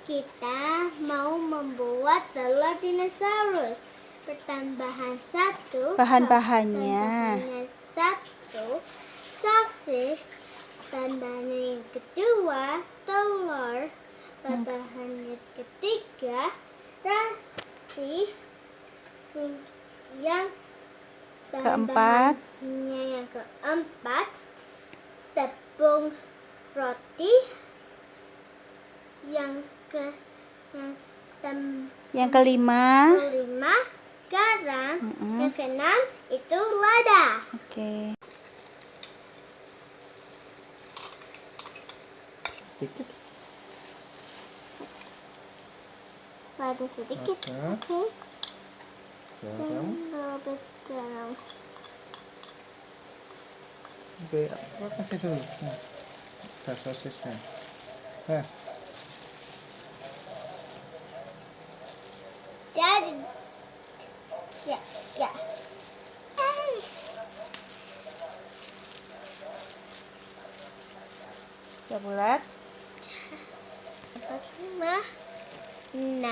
Kita mau membuat telur dinosaurus. Pertambahan satu. Bahan-bahannya. Satu, sosis. Tambahan yang kedua, telur. Bahan yang ketiga, nasi. Yang Keempat, tepung roti. yang kelima, garam. Yang keenam itu lada. Oke. Sedikit. Lada sedikit. Oke. Garam. Garam. Apa kasih dulu? Sosisnya. Jadi, ya. Udah bulat. 5, 6.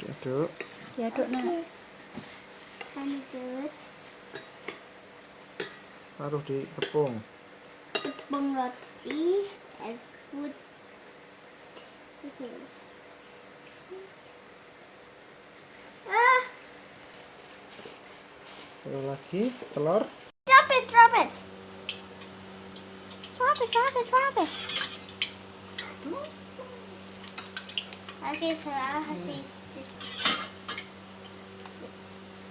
Aduk. Diaduk, Nak. Lanjut, Taruh di tepung. tepung roti, and put. Taruh lagi telur. Drop it. Swap it. Okay, so I'll have to use this.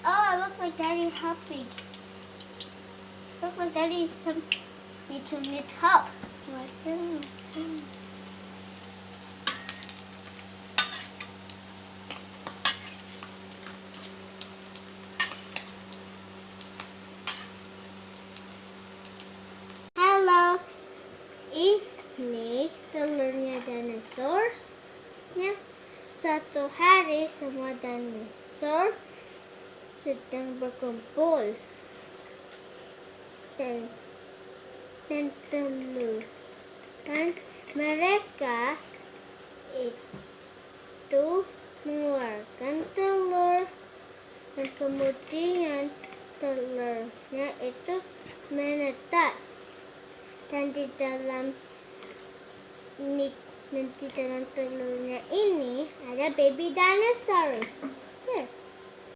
Oh, it looks like Daddy helping. Looks like Daddy need to need help. Halo, ini telurnya dinosaurus. Satu hari semua dinosaur sedang berkumpul dan telur, dan mereka itu mengeluarkan telur, dan kemudian telurnya itu menetas, dan di dalam telurnya ini ada baby dinosaurus.